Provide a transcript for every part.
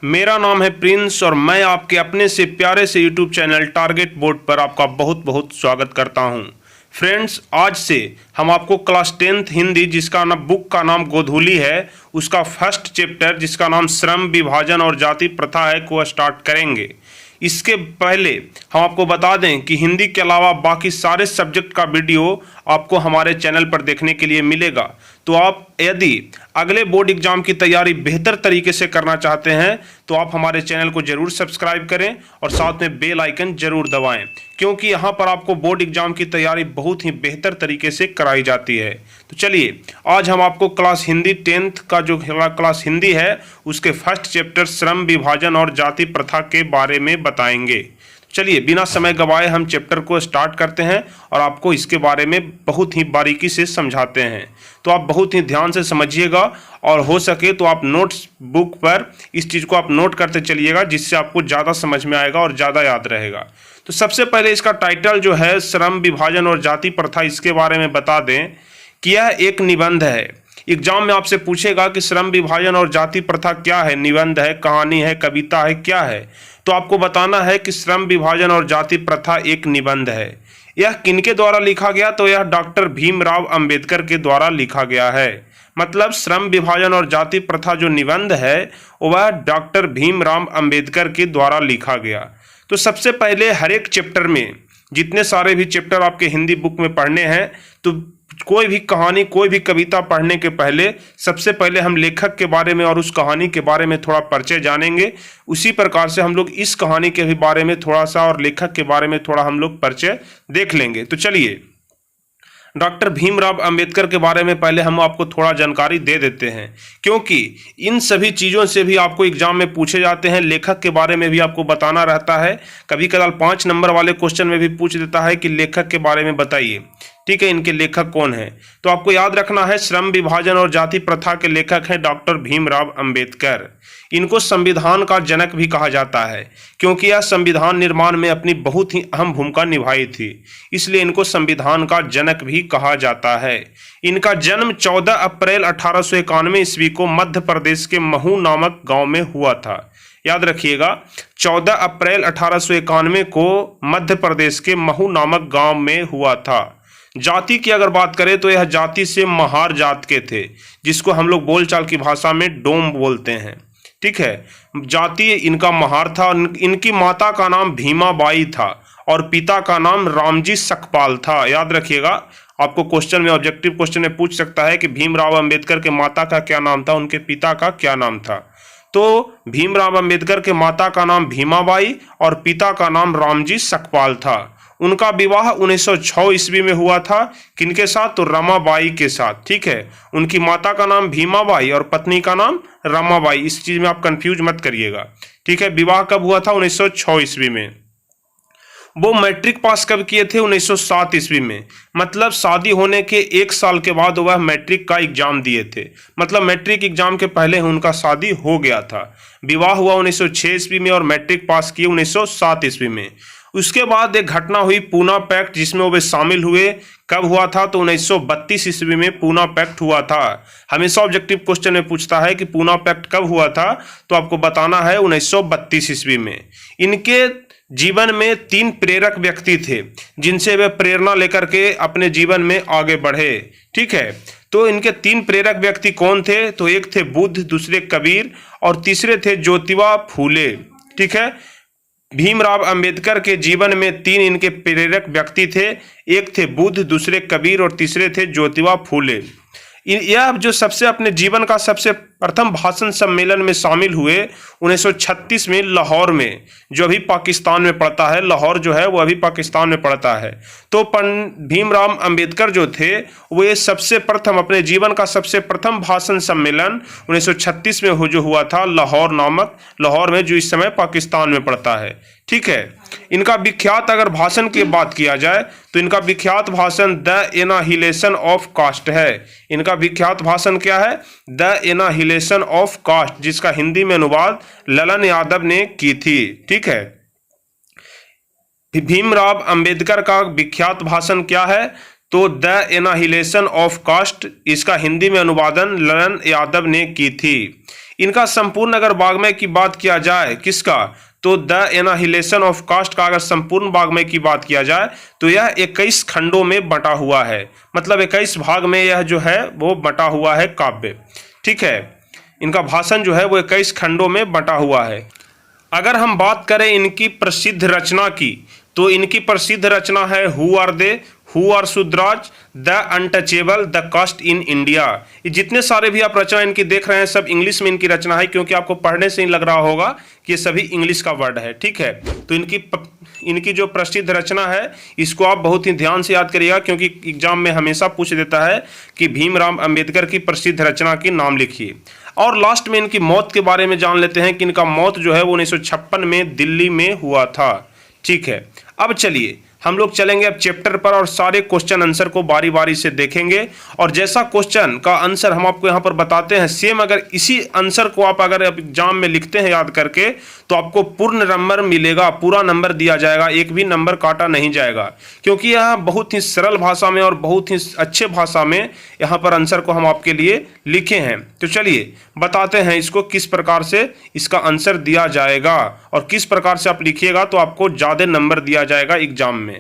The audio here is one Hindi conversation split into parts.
मेरा नाम है प्रिंस और मैं आपके अपने से प्यारे से यूट्यूब चैनल टारगेट बोर्ड पर आपका बहुत बहुत स्वागत करता हूं। फ्रेंड्स, आज से हम आपको क्लास 10th हिंदी जिसका नाम बुक का नाम गोधूली है, उसका फर्स्ट चैप्टर जिसका नाम श्रम विभाजन और जाति प्रथा है को स्टार्ट करेंगे। इसके पहले हम आपको बता दें कि हिंदी के अलावा बाकी सारे सब्जेक्ट का वीडियो आपको हमारे चैनल पर देखने के लिए मिलेगा। तो आप यदि अगले बोर्ड एग्जाम की तैयारी बेहतर तरीके से करना चाहते हैं तो आप हमारे चैनल को जरूर सब्सक्राइब करें और साथ में बेल आइकन जरूर दबाएं, क्योंकि यहाँ पर आपको बोर्ड एग्जाम की तैयारी बहुत ही बेहतर तरीके से कराई जाती है। तो चलिए, आज हम आपको क्लास हिंदी 10th का जो क्लास हिंदी है उसके फर्स्ट चैप्टर श्रम विभाजन और जाति प्रथा के बारे में बताएंगे। चलिए, बिना समय गवाए हम चैप्टर को स्टार्ट करते हैं और आपको इसके बारे में बहुत ही बारीकी से समझाते हैं। तो आप बहुत ही ध्यान से समझिएगा और हो सके तो आप नोट्स बुक पर इस चीज़ को आप नोट करते चलिएगा, जिससे आपको ज़्यादा समझ में आएगा और ज़्यादा याद रहेगा। तो सबसे पहले इसका टाइटल जो है श्रम विभाजन और जाति प्रथा, इसके बारे में बता दें कि यह एक निबंध है। एग्जाम में आपसे पूछेगा कि श्रम विभाजन और जाति प्रथा क्या है, निबंध है, कहानी है, कविता है, क्या है। तो आपको बताना है कि श्रम विभाजन और जाति प्रथा एक निबंध है। यह किनके द्वारा लिखा गया, तो यह डॉक्टर भीमराव अंबेडकर के द्वारा लिखा गया है। मतलब श्रम विभाजन और जाति प्रथा जो निबंध है वह डॉक्टर भीमराव अंबेडकर के द्वारा लिखा गया। तो सबसे पहले हर एक चैप्टर में, जितने सारे भी चैप्टर आपके हिंदी बुक में पढ़ने हैं, तो कोई भी कहानी, कोई भी कविता पढ़ने के पहले सबसे पहले हम लेखक के बारे में और उस कहानी के बारे में थोड़ा परिचय जानेंगे। उसी प्रकार से हम लोग इस कहानी के भी बारे में थोड़ा सा और लेखक के बारे में थोड़ा हम लोग परिचय देख लेंगे। तो चलिए, डॉक्टर भीमराव अंबेडकर के बारे में पहले हम आपको थोड़ा जानकारी दे देते हैं, क्योंकि इन सभी चीज़ों से भी आपको एग्जाम में पूछे जाते हैं। लेखक के बारे में भी आपको बताना रहता है, कभी कदार 5 नंबर वाले क्वेश्चन में भी पूछ देता है कि लेखक के बारे में बताइए। ठीक है, इनके लेखक कौन है, तो आपको याद रखना है श्रम विभाजन और जाति प्रथा के लेखक हैं डॉक्टर भीमराव अंबेडकर। इनको संविधान का जनक भी कहा जाता है, क्योंकि यह संविधान निर्माण में अपनी बहुत ही अहम भूमिका निभाई थी, इसलिए इनको संविधान का जनक भी कहा जाता है। इनका जन्म 14 अप्रैल 1891 ईस्वी को मध्य प्रदेश के महू नामक गांव में हुआ था। याद रखिएगा, 14 अप्रैल 1891 को मध्य प्रदेश के महू नामक गांव में हुआ था। जाति की अगर बात करें तो यह जाति से महार जात के थे, जिसको हम लोग बोलचाल की भाषा में डोम बोलते हैं। ठीक है, जाति इनका महार था। इनकी माता का नाम भीमाबाई था और पिता का नाम रामजी सकपाल था। याद रखिएगा, आपको क्वेश्चन में, ऑब्जेक्टिव क्वेश्चन में पूछ सकता है कि भीमराव अंबेडकर के माता का क्या नाम था, उनके पिता का क्या नाम था। तो भीमराव अंबेडकर के माता का नाम भीमाबाई और पिता का नाम रामजी सकपाल था। उनका विवाह 1906 ईस्वी में हुआ था। किनके साथ, तो रमाबाई के साथ। ठीक है, उनकी माता का नाम भीमाबाई और पत्नी का नाम रमाबाई, इस चीज में आप कंफ्यूज मत करिएगा। ठीक है, विवाह कब हुआ था, 1906 ईस्वी में। वो मैट्रिक पास कब किए थे, 1907 ईस्वी में। मतलब शादी होने के 1 साल के बाद वह मैट्रिक का एग्जाम दिए थे। मतलब मैट्रिक एग्जाम के पहले उनका शादी हो गया था। विवाह हुआ 1906 ईस्वी में और मैट्रिक पास किए 1907 ईस्वी में। उसके बाद एक घटना हुई, पूना पैक्ट, जिसमें वे शामिल हुए। कब हुआ था, तो 1932 ईस्वी में पूना पैक्ट हुआ था। हमेशा ऑब्जेक्टिव क्वेश्चन में पूछता है कि पूना पैक्ट कब हुआ था, तो आपको बताना है 1932 ईस्वी में। इनके जीवन में 3 प्रेरक व्यक्ति थे, जिनसे वे प्रेरणा लेकर के अपने जीवन में आगे बढ़े। ठीक है, तो इनके 3 प्रेरक व्यक्ति कौन थे, तो एक थे बुद्ध, दूसरे कबीर और तीसरे थे ज्योतिबा फूले। ठीक है, भीमराव अंबेडकर के जीवन में 3 इनके प्रेरक व्यक्ति थे, एक थे बुद्ध, दूसरे कबीर और तीसरे थे ज्योतिबा फूले। यह जो सबसे अपने जीवन का सबसे प्रथम भाषण सम्मेलन में शामिल हुए 1936 में लाहौर में, जो अभी पाकिस्तान में पड़ता है। लाहौर जो है वो अभी पाकिस्तान में पड़ता है। तो भीमराव अंबेडकर जो थे वो ये सबसे प्रथम, अपने जीवन का सबसे प्रथम भाषण सम्मेलन 1936 में जो हुआ था लाहौर में, जो इस समय पाकिस्तान में पड़ता है। ठीक है, इनका विख्यात अगर भाषण की बात किया जाए तो इनका विख्यात भाषण द एनाहिलेशन ऑफ कास्ट है। इनका विख्यात भाषण क्या है, द एनाहिलेशन ऑफ कास्ट, जिसका हिंदी में अनुवाद ललन यादव ने की थी। ठीक है, भीमराव अंबेडकर का विख्यात भाषण क्या है, तो द एनाहिलेशन ऑफ कास्ट, इसका हिंदी में अनुवादन ललन यादव ने की थी। इनका संपूर्ण अगर वाङ्मय की बात किया जाए, किसका, तो द एनाहिलेशन ऑफ कास्ट का अगर संपूर्ण वाङ्मय की बात किया जाए तो यह 21 खंडों में बंटा हुआ है। मतलब 21 भाग में यह जो है वो बंटा हुआ है काव्य। ठीक है, इनका भाषण जो है वो 21 खंडों में बंटा हुआ है। अगर हम बात करें इनकी प्रसिद्ध रचना की, तो इनकी प्रसिद्ध रचना है who are they, who are Shudras, the untouchable, the caste in India. ये जितने सारे भी आप रचना इनकी देख रहे हैं सब इंग्लिश में इनकी रचना है, क्योंकि आपको पढ़ने से ही लग रहा होगा कि ये सभी इंग्लिश का वर्ड है। ठीक है, तो इनकी जो प्रसिद्ध रचना है इसको आप बहुत ही ध्यान से याद करिएगा, क्योंकि एग्जाम में हमेशा पूछ देता है कि भीमराव अंबेडकर की प्रसिद्ध रचना की नाम लिखिए। और लास्ट में इनकी मौत के बारे में जान लेते हैं कि इनका मौत जो है वो 1956 में दिल्ली में हुआ था। ठीक है, अब चलिए हम लोग चलेंगे अब चैप्टर पर और सारे क्वेश्चन आंसर को बारी बारी से देखेंगे। और जैसा क्वेश्चन का आंसर हम आपको यहाँ पर बताते हैं, सेम अगर इसी आंसर को आप अगर एग्जाम में लिखते हैं याद करके, तो आपको पूर्ण नंबर मिलेगा, पूरा नंबर दिया जाएगा, एक भी नंबर काटा नहीं जाएगा, क्योंकि यह बहुत ही सरल भाषा में और बहुत ही अच्छे भाषा में यहाँ पर आंसर को हम आपके लिए लिखे हैं। तो चलिए बताते हैं इसको किस प्रकार से इसका आंसर दिया जाएगा और किस प्रकार से आप लिखिएगा तो आपको ज़्यादा नंबर दिया जाएगा एग्जाम में।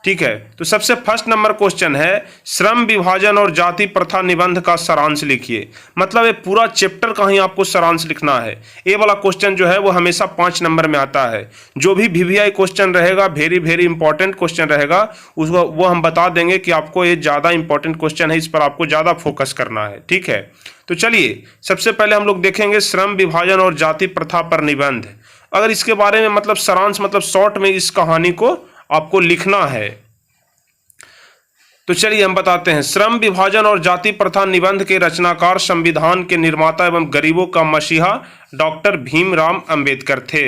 ठीक है, तो सबसे फर्स्ट नंबर क्वेश्चन है श्रम विभाजन और जाति प्रथा निबंध का सारांश लिखिए। मतलब ये पूरा चैप्टर का ही आपको सारांश लिखना है। ये वाला क्वेश्चन जो है वो हमेशा 5 नंबर में आता है। जो भी वीवीआई क्वेश्चन रहेगा, वेरी वेरी इंपॉर्टेंट क्वेश्चन रहेगा, उसको वो हम बता देंगे कि आपको ये ज़्यादा इंपॉर्टेंट क्वेश्चन है, इस पर आपको ज़्यादा फोकस करना है। ठीक है, तो चलिए सबसे पहले हम लोग देखेंगे श्रम विभाजन और जाति प्रथा पर निबंध। अगर इसके बारे में मतलब सारांश मतलब शॉर्ट में इस कहानी को आपको लिखना है, तो चलिए हम बताते हैं। श्रम विभाजन और जाति प्रथा निबंध के रचनाकार संविधान के निर्माता एवं गरीबों का मसीहा डॉक्टर भीमराव अंबेडकर थे।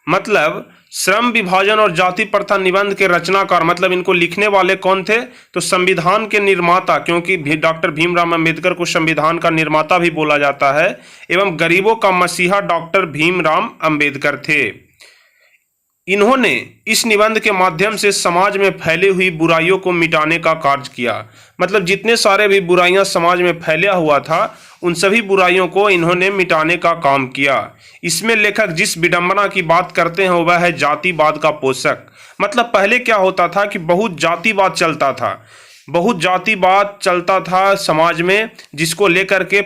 मतलब श्रम विभाजन और जाति प्रथा निबंध के रचनाकार मतलब इनको लिखने वाले कौन थे, तो संविधान के निर्माता, क्योंकि डॉक्टर भीमराव अंबेडकर को संविधान का निर्माता भी बोला जाता है, एवं गरीबों का मसीहा डॉक्टर भीमराव अंबेडकर थे। इन्होंने इस निबंध के माध्यम से समाज में फैली हुई बुराइयों को मिटाने का कार्य किया। मतलब जितने सारे भी बुराइयां समाज में फैला हुआ था उन सभी बुराइयों को इन्होंने मिटाने का काम किया। इसमें लेखक जिस विडंबना की बात करते हैं वह है जातिवाद का पोषक। मतलब पहले क्या होता था कि बहुत जातिवाद चलता था, बहुत जातिवाद चलता था समाज में, जिसको लेकर के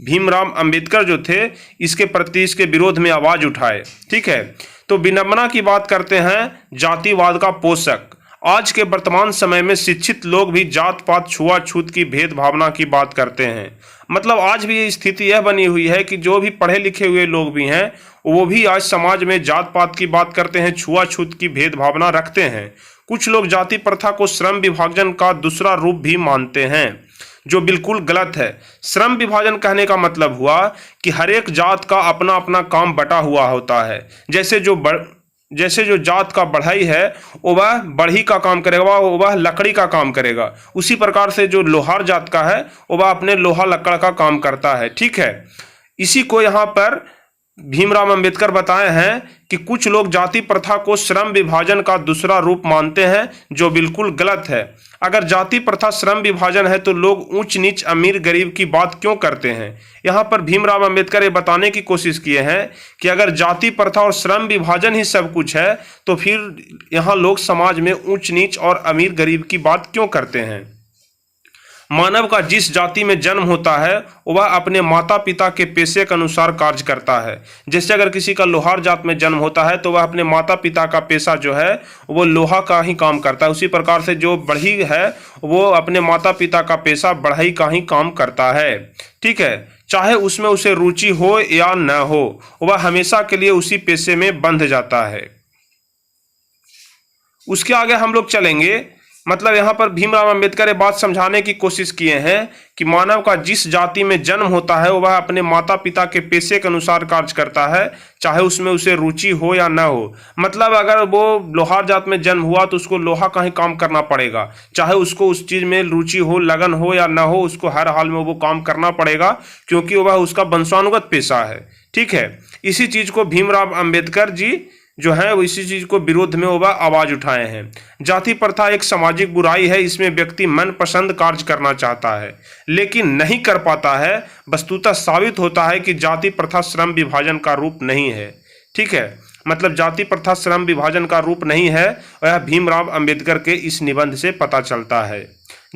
भीमराव अंबेडकर जो थे इसके प्रति इसके विरोध में आवाज उठाए। ठीक है, तो विडंबना की बात करते हैं जातिवाद का पोषक। आज के वर्तमान समय में शिक्षित लोग भी जात पात छुआछूत की भेदभावना की बात करते हैं। मतलब आज भी ये स्थिति यह बनी हुई है कि जो भी पढ़े लिखे हुए लोग भी हैं वो भी आज समाज में जात पात की बात करते हैं, छुआछूत की भेदभावना रखते हैं। कुछ लोग जाति प्रथा को श्रम विभाजन का दूसरा रूप भी मानते हैं, जो बिल्कुल गलत है। श्रम विभाजन कहने का मतलब हुआ कि हर एक जात का अपना अपना काम बटा हुआ होता है। जैसे जो जात का बढ़ई है वह बढ़ई का काम करेगा, वह लकड़ी का काम करेगा। उसी प्रकार से जो लोहार जात का है वह अपने लोहा लकड़ का काम करता है। ठीक है, इसी को यहाँ पर भीमराव अंबेडकर बताए हैं कि कुछ लोग जाति प्रथा को श्रम विभाजन का दूसरा रूप मानते हैं, जो बिल्कुल गलत है। अगर जाति प्रथा श्रम विभाजन है तो लोग ऊंच नीच अमीर गरीब की बात क्यों करते हैं। यहाँ पर भीमराव अंबेडकर ये बताने की कोशिश किए हैं कि अगर जाति प्रथा और श्रम विभाजन ही सब कुछ है तो फिर यहाँ लोग समाज में ऊंच नीच और अमीर गरीब की बात क्यों करते हैं। मानव का जिस जाति में जन्म होता है वह अपने माता पिता के पेशे के अनुसार कार्य करता है। जैसे अगर किसी का लोहार जात में जन्म होता है तो वह अपने माता पिता का पेशा जो है वो लोहा का ही काम करता है। उसी प्रकार से जो बढ़ई है वो अपने माता पिता का पेशा बढ़ई का ही काम करता है। ठीक है, चाहे उसमें उसे रुचि हो या न हो, वह हमेशा के लिए उसी पेशे में बंध जाता है। उसके आगे हम लोग चलेंगे। मतलब यहाँ पर भीमराव अंबेडकर ये बात समझाने की कोशिश किए हैं कि मानव का जिस जाति में जन्म होता है वह अपने माता पिता के पेशे के अनुसार कार्य करता है, चाहे उसमें उसे रुचि हो या न हो। मतलब अगर वो लोहार जात में जन्म हुआ तो उसको लोहा का ही काम करना पड़ेगा, चाहे उसको उस चीज़ में रुचि हो, लगन हो या न हो, उसको हर हाल में वो काम करना पड़ेगा, क्योंकि वह उसका वंशानुगत पेशा है। ठीक है, इसी चीज़ को भीमराव अंबेडकर जी जो है वो इसी चीज को विरोध में वह आवाज उठाए हैं। जाति प्रथा एक सामाजिक बुराई है, इसमें व्यक्ति मनपसंद कार्य करना चाहता है लेकिन नहीं कर पाता है। वस्तुतः साबित होता है कि जाति प्रथा श्रम विभाजन का रूप नहीं है। ठीक है, मतलब जाति प्रथा श्रम विभाजन का रूप नहीं है, यह भीमराव अंबेडकर के इस निबंध से पता चलता है।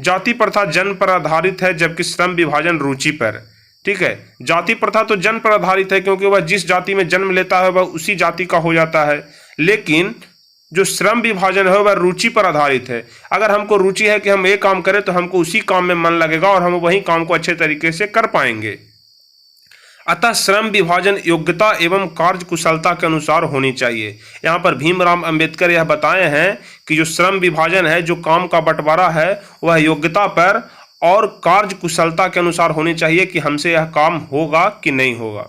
जाति प्रथा जन्म पर आधारित है जबकि श्रम विभाजन रुचि पर। ठीक है, जाति प्रथा तो जन्म पर आधारित है क्योंकि वह जिस जाति में जन्म लेता है वह उसी जाति का हो जाता है, लेकिन जो श्रम विभाजन है वह रुचि पर आधारित है। अगर हमको रुचि है कि हम एक काम करें तो हमको उसी काम में मन लगेगा और हम वही काम को अच्छे तरीके से कर पाएंगे। अतः श्रम विभाजन योग्यता एवं कार्य कुशलता के अनुसार होनी चाहिए। यहाँ पर भीमराव अंबेडकर यह बताए हैं कि जो श्रम विभाजन है, जो काम का बंटवारा है, वह योग्यता पर और कार्य कुशलता के अनुसार होनी चाहिए कि हमसे यह काम होगा कि नहीं होगा।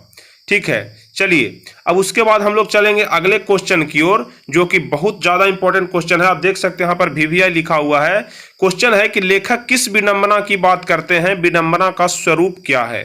ठीक है, चलिए अब उसके बाद हम लोग चलेंगे अगले क्वेश्चन की ओर, जो कि बहुत ज़्यादा इंपॉर्टेंट क्वेश्चन है। आप देख सकते हैं यहाँ पर VVI लिखा हुआ है। क्वेश्चन है कि लेखक किस विडंबना की बात करते हैं, विडंबना का स्वरूप क्या है।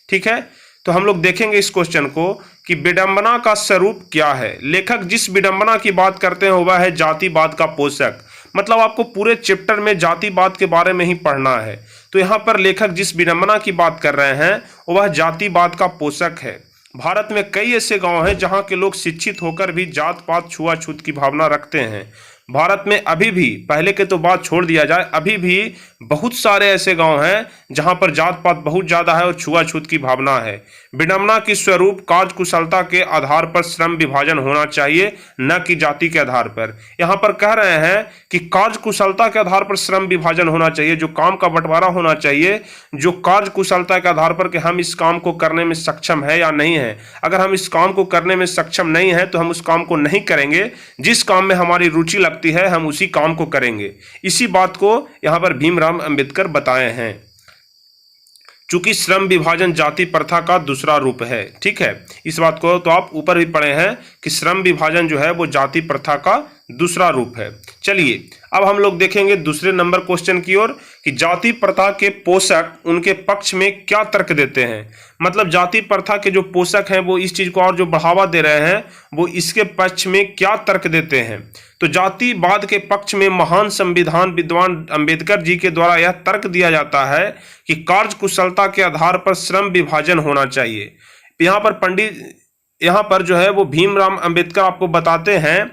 ठीक है, तो हम लोग देखेंगे इस क्वेश्चन को कि विडंबना का स्वरूप क्या है। लेखक जिस विडंबना की बात करते हैं वह है जातिवाद का पोषक। मतलब आपको पूरे चैप्टर में जातिवाद के बारे में ही पढ़ना है। तो यहाँ पर लेखक जिस विडंबना की बात कर रहे हैं वह जातिवाद का पोषक है। भारत में कई ऐसे गांव हैं जहां के लोग शिक्षित होकर भी जात पात छुआछूत की भावना रखते हैं। भारत में अभी भी, पहले के तो बात छोड़ दिया जाए, अभी भी बहुत सारे ऐसे गांव हैं जहां पर जात पात बहुत ज़्यादा है और छुआछूत की भावना है। विडंबना की स्वरूप कार्य कुशलता के आधार पर श्रम विभाजन होना चाहिए, न कि जाति के आधार पर। यहाँ पर कह रहे हैं कि कार्य कुशलता के आधार पर श्रम विभाजन होना चाहिए, जो काम का बंटवारा होना चाहिए, जो कार्य कुशलता के आधार पर कि हम इस काम को करने में सक्षम है या नहीं है। अगर हम इस काम को करने में सक्षम नहीं है तो हम उस काम को नहीं करेंगे। जिस काम में हमारी रुचि लगती है हम उसी काम को करेंगे। इसी बात को यहाँ पर भीमराव अंबेडकर बताए हैं। चूंकि श्रम विभाजन जाति प्रथा का दूसरा रूप है। ठीक है, इस बात को तो आप ऊपर भी पढ़े हैं कि श्रम विभाजन जो है वो जाति प्रथा का दूसरा रूप है। चलिए अब हम लोग देखेंगे दूसरे नंबर क्वेश्चन की ओर कि जाति प्रथा के पोषक उनके पक्ष में क्या तर्क देते हैं। मतलब जाति प्रथा के जो पोषक हैं वो इस चीज को और जो बढ़ावा दे रहे हैं वो इसके पक्ष में क्या तर्क देते हैं। तो जातिवाद के पक्ष में महान संविधान विद्वान अंबेडकर जी के द्वारा यह तर्क दिया जाता है कि कार्य कुशलता के आधार पर श्रम विभाजन होना चाहिए। यहाँ पर जो है वो भीमराव अंबेडकर आपको बताते हैं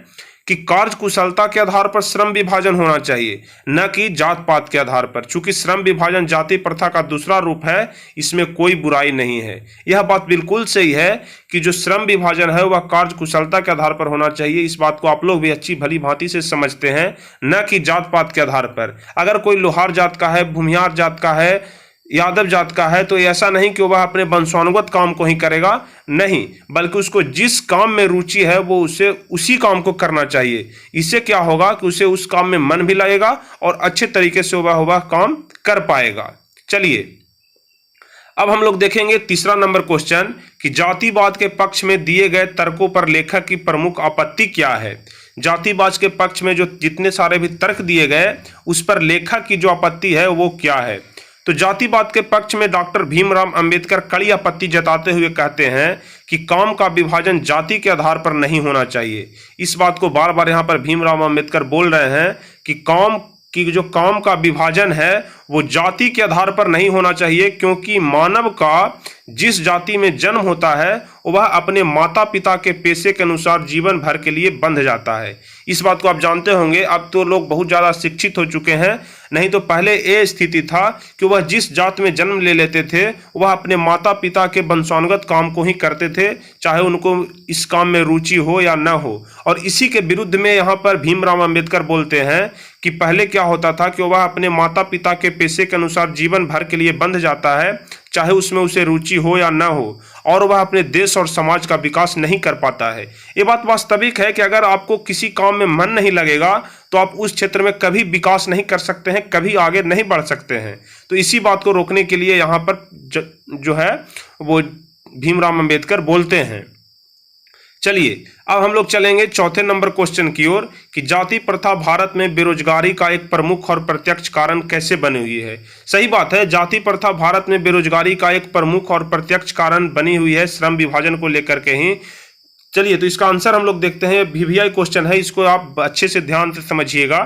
कि कार्य कुशलता के आधार पर श्रम विभाजन होना चाहिए, न कि जात पात के आधार पर। चूंकि श्रम विभाजन जाति प्रथा का दूसरा रूप है, इसमें कोई बुराई नहीं है। यह बात बिल्कुल सही है कि जो श्रम विभाजन है वह कार्य कुशलता के आधार पर होना चाहिए। इस बात को आप लोग भी अच्छी भली भांति से समझते हैं, न कि जात पात के आधार पर। अगर कोई लोहार जात का है, भूमिहार जात का है, यादव जात का है, तो ऐसा नहीं कि वह अपने वंशानुगत काम को ही करेगा, नहीं, बल्कि उसको जिस काम में रुचि है वो उसे उसी काम को करना चाहिए। इससे क्या होगा कि उसे उस काम में मन भी लगेगा और अच्छे तरीके से वह काम कर पाएगा। चलिए अब हम लोग देखेंगे तीसरा नंबर क्वेश्चन कि जातिवाद के पक्ष में दिए गए तर्कों पर लेखक की प्रमुख आपत्ति क्या है। जातिवाद के पक्ष में जो जितने सारे भी तर्क दिए गए उस पर लेखक की जो आपत्ति है वो क्या है। तो जातिवाद के पक्ष में डॉक्टर भीमराव अंबेडकर कड़ी आपत्ति जताते हुए कहते हैं कि काम का विभाजन जाति के आधार पर नहीं होना चाहिए। इस बात को बार बार यहाँ पर भीमराव अंबेडकर बोल रहे हैं कि जो काम का विभाजन है वो जाति के आधार पर नहीं होना चाहिए, क्योंकि मानव का जिस जाति में जन्म होता है वह अपने माता पिता के पेशे के अनुसार जीवन भर के लिए बंध जाता है। इस बात को आप जानते होंगे। अब तो लोग बहुत ज़्यादा शिक्षित हो चुके हैं, नहीं तो पहले ये स्थिति था कि वह जिस जात में जन्म ले लेते थे वह अपने माता पिता के वंशानुगत काम को ही करते थे, चाहे उनको इस काम में रुचि हो या न हो। और इसी के विरुद्ध में यहाँ पर भीमराव अंबेडकर बोलते हैं कि पहले क्या होता था कि वह अपने माता पिता के पेशे के अनुसार जीवन भर के लिए बंध जाता है, चाहे उसमें उसे रुचि हो या न हो, और वह अपने देश और समाज का विकास नहीं कर पाता है। ये बात वास्तविक है कि अगर आपको किसी काम में मन नहीं लगेगा तो आप उस क्षेत्र में कभी विकास नहीं कर सकते हैं, कभी आगे नहीं बढ़ सकते हैं। तो इसी बात को रोकने के लिए यहाँ पर जो है वो भीमराव अंबेडकर बोलते हैं। चलिए अब हम लोग चलेंगे चौथे नंबर क्वेश्चन की ओर कि जाति प्रथा भारत में बेरोजगारी का एक प्रमुख और प्रत्यक्ष कारण कैसे बनी हुई है। सही बात है, जाति प्रथा भारत में बेरोजगारी का एक प्रमुख और प्रत्यक्ष कारण बनी हुई है, श्रम विभाजन को लेकर के ही। चलिए तो इसका आंसर हम लोग देखते हैं। वीवीआई क्वेश्चन है, इसको आप अच्छे से ध्यान से समझिएगा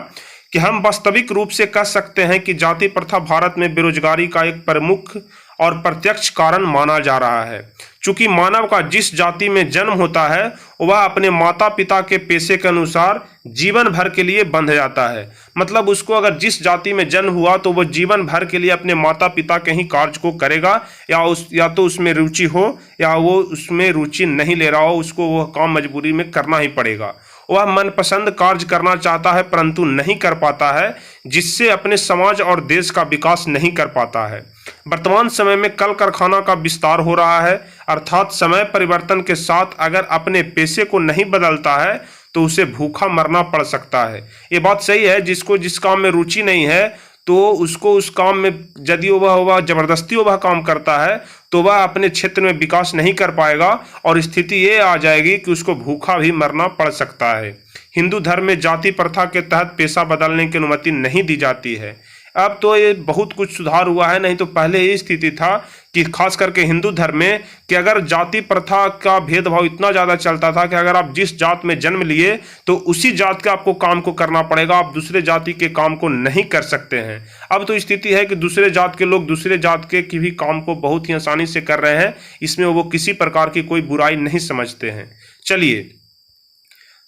कि हम वास्तविक रूप से कह सकते हैं कि जाति प्रथा भारत में बेरोजगारी का एक प्रमुख और प्रत्यक्ष कारण माना जा रहा है। चूंकि मानव का जिस जाति में जन्म होता है वह अपने माता पिता के पेशे के अनुसार जीवन भर के लिए बंध जाता है। मतलब उसको अगर जिस जाति में जन्म हुआ तो वह जीवन भर के लिए अपने माता पिता के ही कार्य को करेगा, या तो उसमें रुचि हो या वो उसमें रुचि नहीं ले रहा हो, उसको वह काम मजबूरी में करना ही पड़ेगा। वह मनपसंद कार्य करना चाहता है परंतु नहीं कर पाता है, जिससे अपने समाज और देश का विकास नहीं कर पाता है। वर्तमान समय में कल कारखाना का विस्तार हो रहा है, अर्थात समय परिवर्तन के साथ अगर अपने पेशे को नहीं बदलता है तो उसे भूखा मरना पड़ सकता है। ये बात सही है, जिसको जिस काम में रुचि नहीं है तो उसको उस काम में यदि वह जबरदस्ती वह काम करता है तो वह अपने क्षेत्र में विकास नहीं कर पाएगा और स्थिति ये आ जाएगी कि उसको भूखा भी मरना पड़ सकता है। हिंदू धर्म में जाति प्रथा के तहत पेशा बदलने की अनुमति नहीं दी जाती है। अब तो ये बहुत कुछ सुधार हुआ है, नहीं तो पहले ये स्थिति था कि खास करके हिंदू धर्म में कि अगर जाति प्रथा का भेदभाव इतना ज़्यादा चलता था कि अगर आप जिस जात में जन्म लिए तो उसी जात के आपको काम को करना पड़ेगा, आप दूसरे जाति के काम को नहीं कर सकते हैं। अब तो स्थिति है कि दूसरे जात के लोग दूसरे जात के भी काम को बहुत ही आसानी से कर रहे हैं, इसमें वो किसी प्रकार की कोई बुराई नहीं समझते हैं। चलिए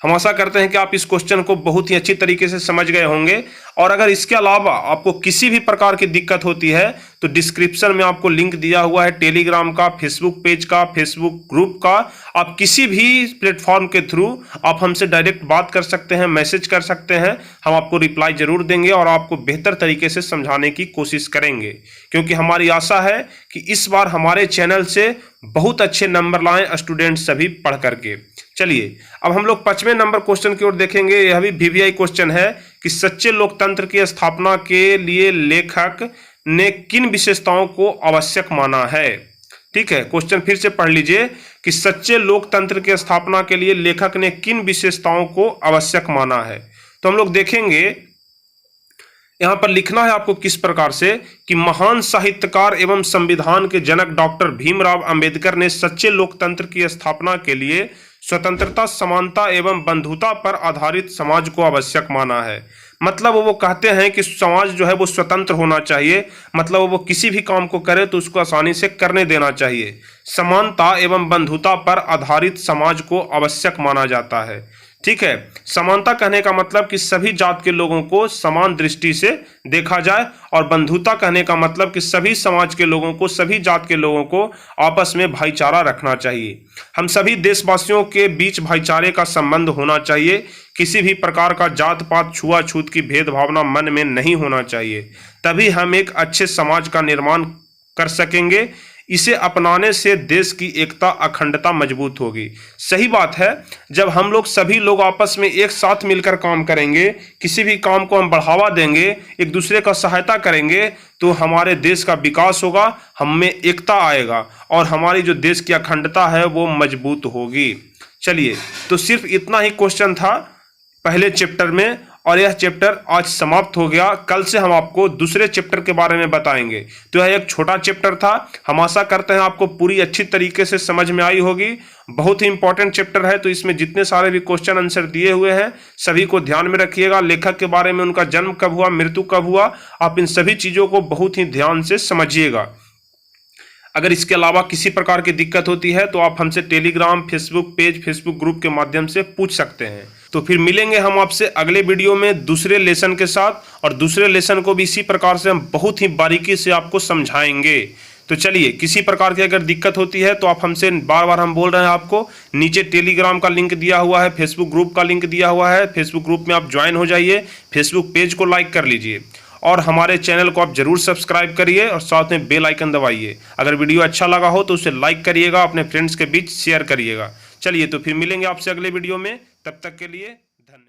हम आशा करते हैं कि आप इस क्वेश्चन को बहुत ही अच्छी तरीके से समझ गए होंगे, और अगर इसके अलावा आपको किसी भी प्रकार की दिक्कत होती है तो डिस्क्रिप्शन में आपको लिंक दिया हुआ है टेलीग्राम का, फेसबुक पेज का, फेसबुक ग्रुप का। आप किसी भी प्लेटफॉर्म के थ्रू आप हमसे डायरेक्ट बात कर सकते हैं, मैसेज कर सकते हैं, हम आपको रिप्लाई जरूर देंगे और आपको बेहतर तरीके से समझाने की कोशिश करेंगे, क्योंकि हमारी आशा है कि इस बार हमारे चैनल से बहुत अच्छे नंबर लाएं स्टूडेंट सभी पढ़ करके। चलिए अब हम लोग 5वें नंबर क्वेश्चन की ओर देखेंगे। यह भी वीवीआई क्वेश्चन है कि सच्चे लोकतंत्र की स्थापना के लिए लेखक ने किन विशेषताओं को आवश्यक माना है। ठीक है, क्वेश्चन फिर से पढ़ लीजिए कि सच्चे लोकतंत्र की स्थापना के लिए लेखक ने किन विशेषताओं को आवश्यक माना है। तो हम लोग देखेंगे यहां पर लिखना है आपको किस प्रकार से कि महान साहित्यकार एवं संविधान के जनक डॉक्टर भीमराव अंबेडकर ने सच्चे लोकतंत्र की स्थापना के लिए स्वतंत्रता, समानता एवं बंधुता पर आधारित समाज को आवश्यक माना है। मतलब वो कहते हैं कि समाज जो है वो स्वतंत्र होना चाहिए, मतलब वो किसी भी काम को करे तो उसको आसानी से करने देना चाहिए। समानता एवं बंधुता पर आधारित समाज को आवश्यक माना जाता है। ठीक है, समानता कहने का मतलब कि सभी जात के लोगों को समान दृष्टि से देखा जाए, और बंधुता कहने का मतलब कि सभी समाज के लोगों को, सभी जात के लोगों को आपस में भाईचारा रखना चाहिए। हम सभी देशवासियों के बीच भाईचारे का संबंध होना चाहिए। किसी भी प्रकार का जात पात, छुआछूत की भेदभावना मन में नहीं होना चाहिए, तभी हम एक अच्छे समाज का निर्माण कर सकेंगे। इसे अपनाने से देश की एकता, अखंडता मजबूत होगी। सही बात है, जब हम लोग सभी लोग आपस में एक साथ मिलकर काम करेंगे, किसी भी काम को हम बढ़ावा देंगे, एक दूसरे का सहायता करेंगे, तो हमारे देश का विकास होगा, हम में एकता आएगा और हमारी जो देश की अखंडता है वो मजबूत होगी। चलिए, तो सिर्फ इतना ही क्वेश्चन था पहले चैप्टर में, और यह चैप्टर आज समाप्त हो गया। कल से हम आपको दूसरे चैप्टर के बारे में बताएंगे। तो यह एक छोटा चैप्टर था, हम आशा करते हैं आपको पूरी अच्छी तरीके से समझ में आई होगी। बहुत ही इंपॉर्टेंट चैप्टर है, तो इसमें जितने सारे भी क्वेश्चन आंसर दिए हुए हैं सभी को ध्यान में रखिएगा। लेखक के बारे में, उनका जन्म कब हुआ, मृत्यु कब हुआ, आप इन सभी चीज़ों को बहुत ही ध्यान से समझिएगा। अगर इसके अलावा किसी प्रकार की दिक्कत होती है तो आप हमसे Telegram, Facebook page, Facebook group के माध्यम से पूछ सकते हैं। तो फिर मिलेंगे हम आपसे अगले वीडियो में दूसरे लेसन के साथ, और दूसरे लेसन को भी इसी प्रकार से हम बहुत ही बारीकी से आपको समझाएंगे। तो चलिए, किसी प्रकार की अगर दिक्कत होती है तो आप हमसे, बार बार हम बोल रहे हैं आपको, नीचे टेलीग्राम का लिंक दिया हुआ है, फेसबुक ग्रुप का लिंक दिया हुआ है, फेसबुक ग्रुप में आप ज्वाइन हो जाइए, फेसबुक पेज को लाइक कर लीजिए और हमारे चैनल को आप जरूर सब्सक्राइब करिए और साथ में बेल आइकन दबाइए। अगर वीडियो अच्छा लगा हो तो उसे लाइक करिएगा, अपने फ्रेंड्स के बीच शेयर करिएगा। चलिए, तो फिर मिलेंगे आपसे अगले वीडियो में, तब तक के लिए धन्यवाद।